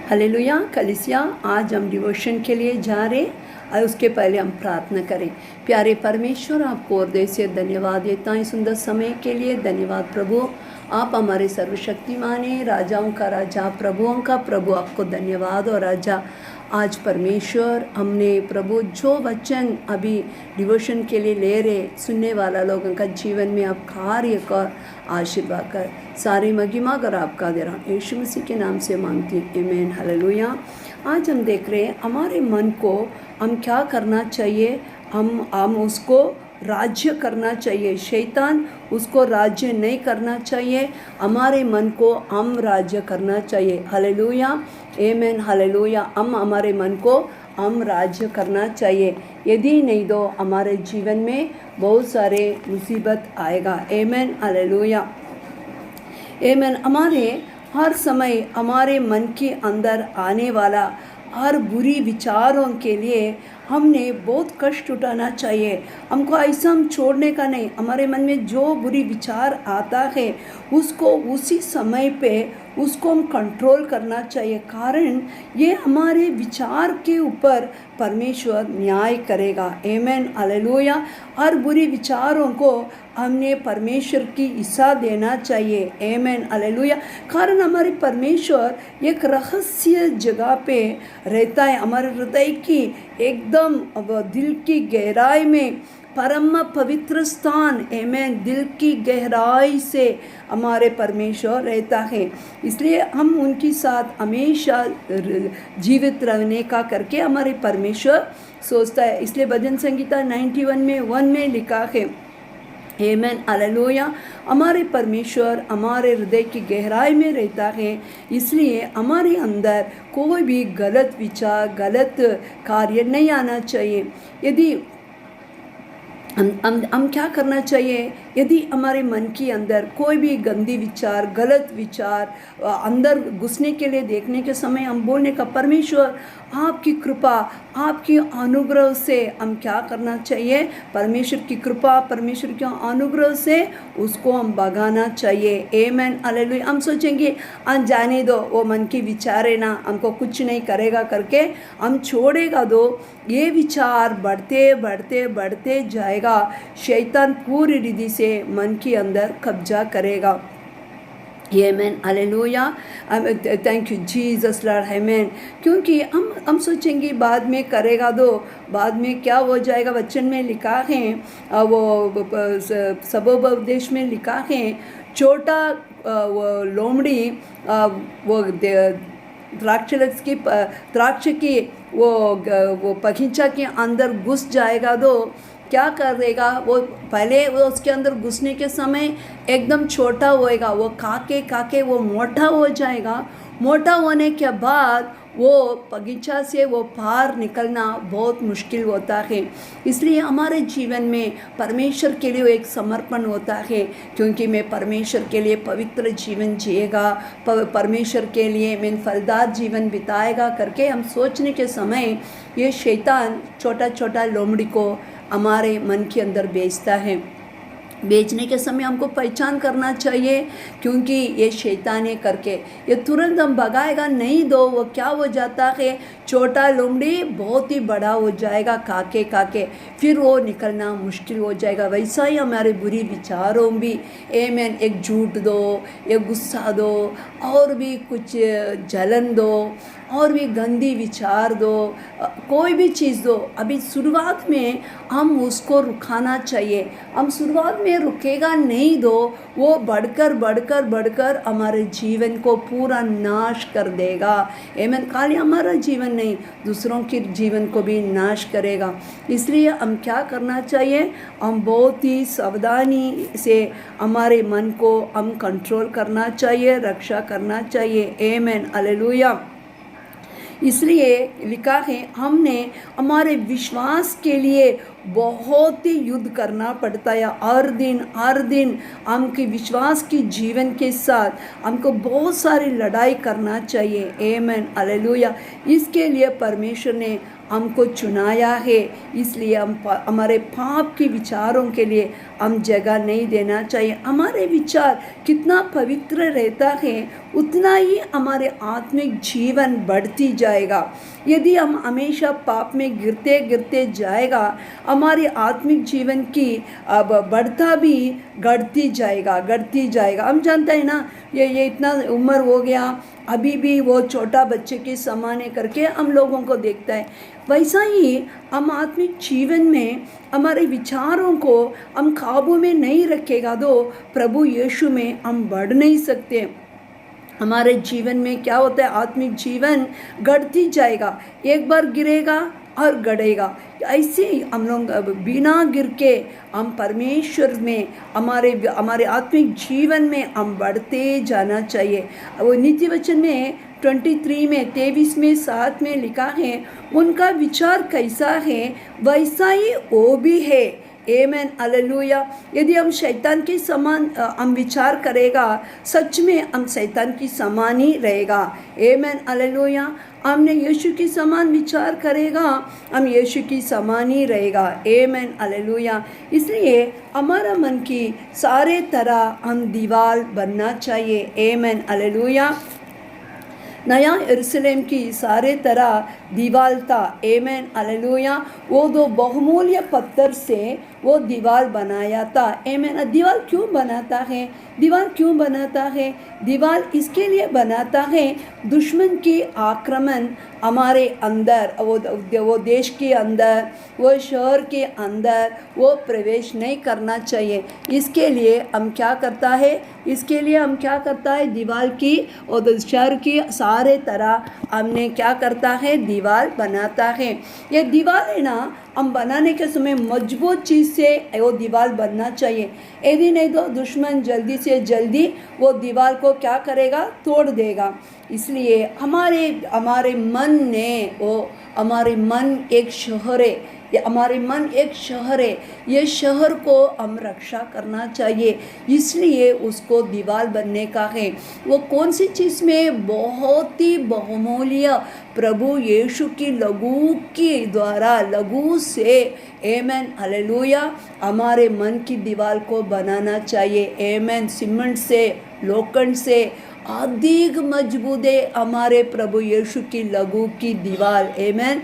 Hallelujah कलीसिया, आज हम डिवोशन के लिए जा रहे और उसके पहले हम प्रार्थना करें। प्यारे परमेश्वर, आपको हृदय से धन्यवाद देता हूँ इस सुंदर समय के लिए। धन्यवाद प्रभु, आप हमारे सर्वशक्तिमान हैं, राजाओं का राजा, प्रभुओं का प्रभु। आपको धन्यवाद। और राजा, आज परमेश्वर हमने प्रभु जो वचन अभी डिवोशन के लिए ले रहे, सुनने वाला लोगों का जीवन में आप कार्य कर, आशीर्वाद कर, सारी महिमा कर आपका दे रहा हूँ। यीशु मसीह के नाम से मांगती हूँ, आमीन। हालेलुया। आज हम देख रहे हैं हमारे मन को हम क्या करना चाहिए। हम उसको राज्य करना चाहिए। शैतान उसको राज्य नहीं करना चाहिए। हमारे मन को हम राज्य करना चाहिए। हालेलुया, आमीन। हालेलुया। हम हमारे मन को हम राज्य करना चाहिए। यदि नहीं तो हमारे जीवन में बहुत सारे मुसीबत आएगा। आमीन। हालेलुया, आमीन। हमारे हर समय हमारे मन के अंदर आने वाला हर बुरी विचारों के लिए हमने बहुत कष्ट उठाना चाहिए। हमको ऐसा हम छोड़ने का नहीं। हमारे मन में जो बुरी विचार आता है उसको उसी समय पे उसको हम कंट्रोल करना चाहिए, कारण ये हमारे विचार के ऊपर परमेश्वर न्याय करेगा। आमीन। हालेलुया। हर बुरी विचारों को हमने परमेश्वर की हिस्सा देना चाहिए। आमीन। हालेलुया। कारण हमारे परमेश्वर एक रहस्य जगह पे रहता है, हमारे हृदय की एकदम दिल की गहराई में, परम पवित्र स्थान। आमीन। दिल की गहराई से हमारे परमेश्वर रहता है, इसलिए हम उनके साथ हमेशा जीवित रहने का करके हमारे परमेश्वर सोचता है। इसलिए भजन संगीता 91 में 1 में लिखा है, आमीन। हालेलुया। हमारे परमेश्वर हमारे हृदय की गहराई में रहता है, इसलिए हमारे अंदर कोई भी गलत विचार, गलत कार्य नहीं आना चाहिए। यदि हम क्या करना चाहिए, यदि हमारे मन के अंदर कोई भी गंदी विचार, गलत विचार अंदर घुसने के लिए देखने के समय हम बोलने का, परमेश्वर आपकी कृपा, आपकी अनुग्रह से हम क्या करना चाहिए, परमेश्वर की कृपा, परमेश्वर के अनुग्रह से उसको हम भगाना चाहिए। आमीन। हालेलुया। हम सोचेंगे जाने दो, वो मन की विचार है ना, हमको कुछ नहीं करेगा करके हम छोड़ेगा दो, ये विचार बढ़ते बढ़ते बढ़ते जाएगा। शैतान पूरी रीति से मन के अंदर कब्जा करेगा। आमीन। Hallelujah. Thank you Jesus Lord. आमीन। क्योंकि हम सोचेंगे बाद में करेगा दो, बाद में क्या हो जाएगा। वचन में लिखा है, वो सबोपदेश में लिखा है, छोटा वो लोमड़ी वो द्राक्ष की वो बगीचा के अंदर घुस जाएगा तो क्या करेगा, वो पहले वो उसके अंदर घुसने के समय एकदम छोटा होएगा, वो काके वो मोटा हो जाएगा। मोटा होने के बाद वो बगीचा से वो पार निकलना बहुत मुश्किल होता है। इसलिए हमारे जीवन में परमेश्वर के लिए एक समर्पण होता है, क्योंकि मैं परमेश्वर के लिए पवित्र जीवन जिएगा, परमेश्वर के लिए मैं फलदार जीवन बिताएगा करके हम सोचने के समय ये शैतान छोटा छोटा लोमड़ी को हमारे मन के अंदर बेचता है। बेचने के समय हमको पहचान करना चाहिए, क्योंकि ये शैतान है करके ये तुरंत हम भगाएगा नहीं दो, वो क्या हो जाता है, छोटा लोमड़ी बहुत ही बड़ा हो जाएगा, काके फिर वो निकलना मुश्किल हो जाएगा। वैसा ही हमारे बुरी विचारों भी, आमीन, एक झूठ दो, एक गुस्सा दो, और भी कुछ जलन दो, और भी गंदी विचार दो, कोई भी चीज़ दो, अभी शुरुआत में हम उसको रुकाना चाहिए। हम शुरुआत में रुकेगा नहीं दो, वो बढ़कर हमारे जीवन को पूरा नाश कर देगा। आमीन। खाली हमारा जीवन नहीं, दूसरों के जीवन को भी नाश करेगा। इसलिए हम क्या करना चाहिए, हम बहुत ही सावधानी से हमारे मन को हम कंट्रोल करना चाहिए, रक्षा करना चाहिए। आमीन। हालेलुया। इसलिए लिखा है, हमने हमारे विश्वास के लिए बहुत ही युद्ध करना पड़ता है। हर दिन हमके विश्वास की जीवन के साथ हमको बहुत सारी लड़ाई करना चाहिए। आमीन। हालेलुया। इसके लिए परमेश्वर ने हमको चुनाया है, इसलिए हमारे पाप के विचारों के लिए हम जगह नहीं देना चाहिए। हमारे विचार कितना पवित्र रहता है उतना ही हमारे आत्मिक जीवन बढ़ती जाएगा। यदि हम हमेशा पाप में गिरते गिरते जाएगा, हमारे आत्मिक जीवन की अब बढ़ता भी गढ़ती जाएगा। हम जानते हैं ना, ये इतना उम्र हो गया, अभी भी वो छोटा बच्चे के समान है करके हम लोगों को देखता है। वैसा ही हम आत्मिक जीवन में हमारे विचारों को हम काबू में नहीं रखेगा तो प्रभु यीशु में हम बढ़ नहीं सकते। हमारे जीवन में क्या होता है, आत्मिक जीवन गढ़ती जाएगा, एक बार गिरेगा और गढ़ेगा। ऐसे ही हम लोग बिना गिर के हम परमेश्वर में हमारे आत्मिक जीवन में हम बढ़ते जाना चाहिए। वो नीति वचन में 23 में 23 में 7 में लिखा है, उनका विचार कैसा है वैसा ही वो भी है। आमेन, हालेलुया। यदि हम शैतान के समान हम विचार करेगा, सच में हम शैतान की समान ही रहेगा। आमेन, हालेलुया। हमने यीशु की समान विचार करेगा, हम यीशु की समान ही रहेगा। आमेन, हालेलुया। इसलिए हमारा मन की सारे तरह हम दीवार बनना चाहिए। आमेन, हालेलुया। नया यरूशलेम की सारे तरह दीवार था। आमेन, हालेलुया। वो दो बहुमूल्य पत्थर से वो दीवार बनाया था। आमेन। दीवार क्यों बनाता है? दीवार इसके लिए बनाता है, दुश्मन की आक्रमण हमारे अंदर, वो देश के अंदर, वो शहर के अंदर वो प्रवेश नहीं करना चाहिए। इसके लिए हम क्या करता है, दीवार की और शहर की सारे तरह हमने क्या करता है, दीवार बनाता है। ये दीवार है ना, हम बनाने के समय मजबूत चीज़ से वो दीवार बनना चाहिए। यदि नहीं तो दुश्मन जल्दी से जल्दी वो दीवार को क्या करेगा, तोड़ देगा। इसलिए हमारे मन एक शहर है, ये शहर को हम रक्षा करना चाहिए। इसलिए उसको दीवार बनने का है। वो कौन सी चीज़ में? बहुत ही बहुमूल्य प्रभु यीशु की लघु से। आमेन, हालेलुया। हमारे मन की दीवार को बनाना चाहिए। आमेन। सीमेंट से, लोखंड से अधिक मजबूत है हमारे प्रभु यीशु की लघु की दीवार। आमेन।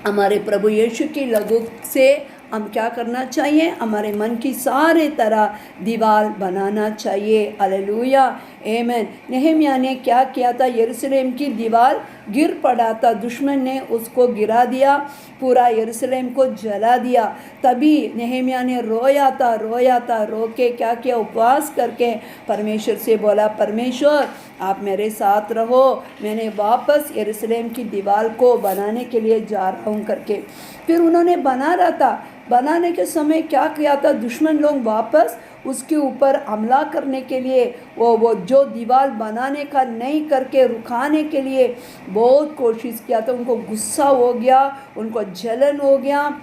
हमारे प्रभु यीशु की लघु से हम क्या करना चाहिए, हमारे मन की सारे तरह दीवार बनाना चाहिए। हालेलुया, आमेन। नेहम्याह ने क्या किया था, यरूशलेम की दीवार गिर पड़ा था, दुश्मन ने उसको गिरा दिया, पूरा यरूशलेम को जला दिया। तभी नेहम्याह ने रोया था, रो के क्या किया, उपवास करके परमेश्वर से बोला, परमेश्वर आप मेरे साथ रहो, मैंने वापस यरूशलेम की दीवार को बनाने के लिए जा रहा हूँ करके। फिर उन्होंने बना रहा था, बनाने के समय क्या किया था, दुश्मन लोग वापस उसके ऊपर हमला करने के लिए वो जो दीवार बनाने का नहीं करके रुकाने के लिए बहुत कोशिश किया था। उनको गुस्सा हो गया, उनको जलन हो गया,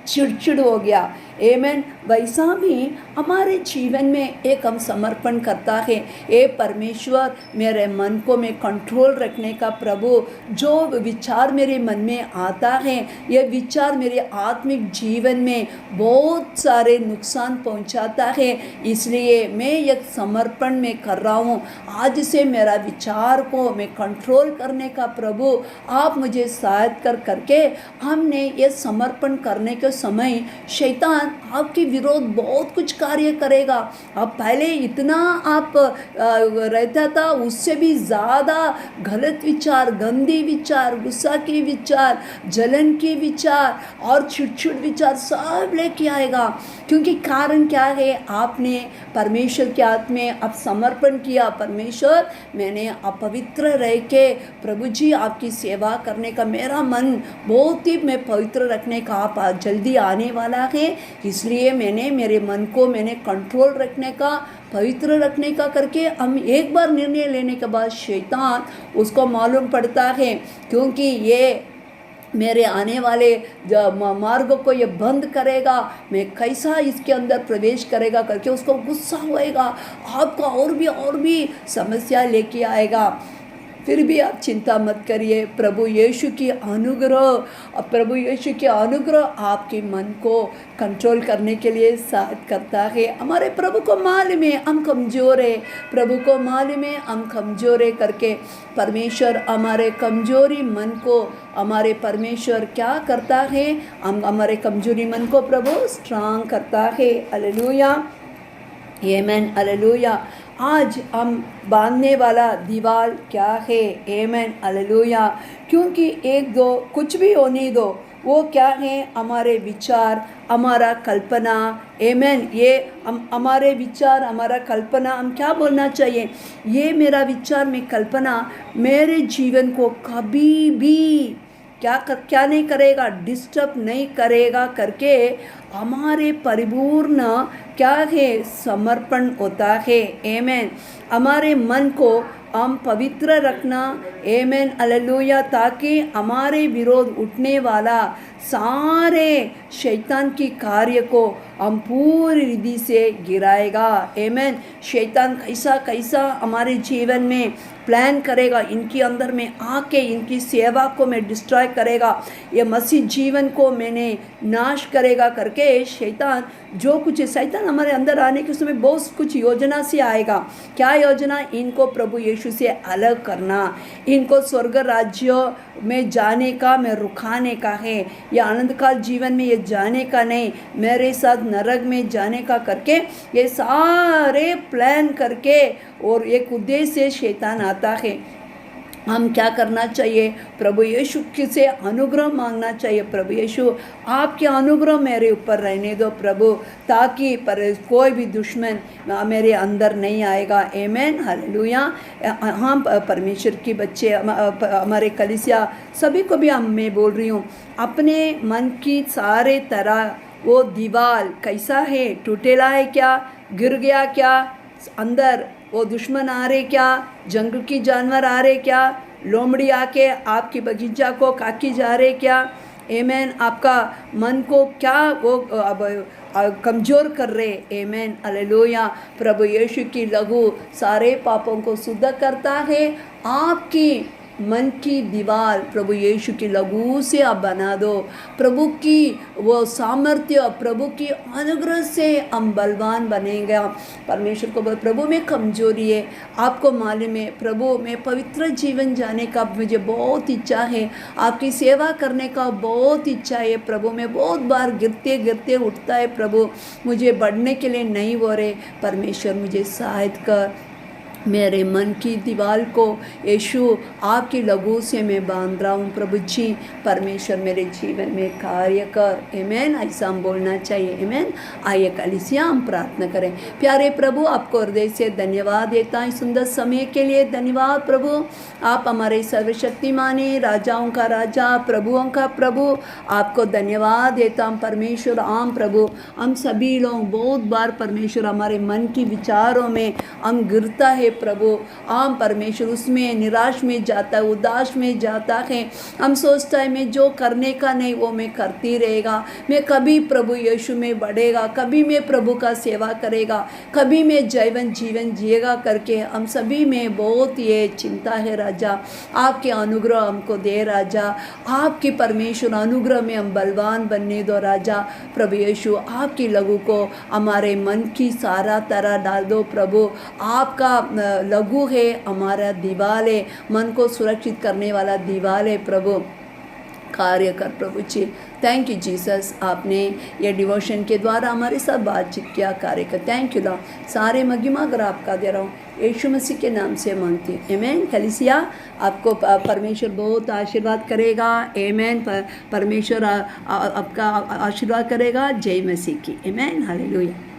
चिड़चिड़ हो गया। आमेन। वैसा भी हमारे जीवन में एक हम समर्पण करता है, ए परमेश्वर मेरे मन को मैं कंट्रोल रखने का प्रभु, जो विचार मेरे मन में आता है ये विचार मेरे आत्मिक जीवन में बहुत सारे नुकसान पहुंचाता है। इसलिए मैं एक समर्पण में कर रहा हूँ, आज से मेरा विचार को मैं कंट्रोल करने का प्रभु आप मुझे सहायता करके हमने ये समर्पण करने के समय शैतान आपके विरोध बहुत कुछ कार्य करेगा। अब पहले इतना आप रहता था, उससे भी ज़्यादा गलत विचार, गंदे विचार, गुस्सा के विचार, जलन के विचार और चिड़चिड़ विचार सब लेके आएगा। क्योंकि कारण क्या है, आपने परमेश्वर के हाथ में अब समर्पण किया, परमेश्वर मैंने अपवित्र रह के प्रभु जी आपकी सेवा करने का मेरा मन बहुत ही मैं पवित्र रखने का आप जल्दी आने वाला है, इसलिए मैंने मेरे मन को मैंने कंट्रोल रखने का, पवित्र रखने का करके हम एक बार निर्णय लेने के बाद शैतान उसको मालूम पड़ता है, क्योंकि ये मेरे आने वाले मार्ग को ये बंद करेगा, मैं कैसा इसके अंदर प्रवेश करेगा करके उसको गुस्सा होएगा, आपको और भी समस्या लेके आएगा। फिर भी आप चिंता मत करिए। प्रभु यीशु की अनुग्रह आपके मन को कंट्रोल करने के लिए साथ करता है। हमारे प्रभु को मालूम है हम कमज़ोर है, प्रभु को मालूम है हम कमज़ोर है करके परमेश्वर हमारे कमज़ोरी मन को, हमारे परमेश्वर क्या करता है, हम हमारे कमज़ोरी मन को प्रभु स्ट्रांग करता है। हालेलुया, आमेन, हालेलुया। आज हम बांधने वाला दीवार क्या है? आमेन, हालेलुया। क्योंकि एक दो कुछ भी होने दो, वो क्या है? हमारे विचार, हमारा कल्पना। आमेन, ये हमारे विचार, हमारा कल्पना, हम क्या बोलना चाहिए? ये मेरा विचार में कल्पना मेरे जीवन को कभी भी क्या नहीं करेगा, डिस्टर्ब नहीं करेगा करके हमारे परिपूर्ण क्या है? समर्पण होता है। आमेन, हमारे मन को हम पवित्र रखना। आमेन, हालेलुया, ताकि हमारे विरोध उठने वाला सारे शैतान की कार्य को हम पूरी रीति से गिराएगा। आमेन, शैतान कैसा कैसा हमारे जीवन में प्लान करेगा, इनके अंदर में आके इनकी सेवा को मैं डिस्ट्रॉय करेगा, ये मसीह जीवन को मैंने नाश करेगा करके शैतान जो कुछ है, शैतान हमारे अंदर आने के समय बहुत कुछ योजना से आएगा। क्या योजना? इनको प्रभु यीशु से अलग करना, इनको स्वर्ग राज्य में जाने का, मैं रुकाने का है, या आनंद काल जीवन में ये जाने का नहीं, मेरे साथ नरक में जाने का करके ये सारे प्लान करके और एक उद्देश्य से शैतान आता है। हम क्या करना चाहिए? प्रभु यीशु से अनुग्रह मांगना चाहिए। प्रभु यीशु आपके अनुग्रह मेरे ऊपर रहने दो प्रभु, ताकि कोई भी दुश्मन मेरे अंदर नहीं आएगा। आमेन, हालेलुया। हम परमेश्वर के बच्चे, हमारे कलीसिया सभी को भी मैं बोल रही हूँ, अपने मन की सारे तरह वो दीवार कैसा है? टूटेला है क्या? गिर गया क्या? अंदर वो दुश्मन आ रहे क्या? जंगल की जानवर आ रहे क्या? लोमड़ी आके आपकी बगीचा को काटी जा रहे क्या? आमेन, आपका मन को क्या वो कमज़ोर कर रहे? आमेन, हालेलुया। प्रभु यीशु की लहू सारे पापों को शुद्ध करता है। आपकी मन की दीवार प्रभु यीशु की लहू से आप बना दो। प्रभु की वो सामर्थ्य, प्रभु की अनुग्रह से हम बलवान बनेगा। परमेश्वर को प्रभु में कमजोरी है, आपको मालूम है प्रभु में पवित्र जीवन जाने का मुझे बहुत इच्छा है, आपकी सेवा करने का बहुत इच्छा है प्रभु। में बहुत बार गिरते गिरते उठता है प्रभु, मुझे बढ़ने के लिए नहीं हो रहे। परमेश्वर मुझे सहायता कर, मेरे मन की दीवार को यीशु आपकी लहू से मैं बांध रहा हूँ प्रभु जी। परमेश्वर मेरे जीवन में कार्य कर। आमेन, ऐसा हम बोलना चाहिए। आमेन। आइए कलीसिया हम प्रार्थना करें। प्यारे प्रभु, आपको हृदय से धन्यवाद देता हूँ सुंदर समय के लिए। धन्यवाद प्रभु, आप हमारे सर्वशक्तिमान राजाओं का राजा, प्रभुओं का प्रभु, आपको धन्यवाद देता हूँ परमेश्वर। आम प्रभु, हम सभी लोग बहुत बार परमेश्वर हमारे मन की विचारों में हम गिरता है प्रभु। आम परमेश्वर उसमें निराश में जाता है, उदास में जाता है। हम सोचता है मैं जो करने का नहीं वो मैं करती रहेगा, मैं कभी प्रभु यीशु में बढ़ेगा, कभी मैं प्रभु का सेवा करेगा, कभी मैं जीवन जिएगा करके हम सभी में बहुत ये चिंता है राजा। आपके अनुग्रह हमको दे राजा, आपके परमेश्वर अनुग्रह में हम बलवान बनने दो राजा। प्रभु यीशु आपकी लहू को हमारे मन की सारा तरह डाल दो प्रभु। आपका लहू है हमारा दीवाल है, मन को सुरक्षित करने वाला दीवाल है प्रभु। कार्य कर प्रभु जी। थैंक यू जीसस, आपने ये डिवोशन के द्वारा हमारे साथ बातचीत किया, कार्य कर। Thank you Lord. सारे महिमा अगर आपका दे रहा हूँ यीशु मसीह के नाम से मांगती हूँ। आमेन। कलीसिया आपको परमेश्वर बहुत आशीर्वाद करेगा। आमेन। परमेश्वर आपका आशीर्वाद करेगा। जय मसीह की। आमेन, हालेलुया।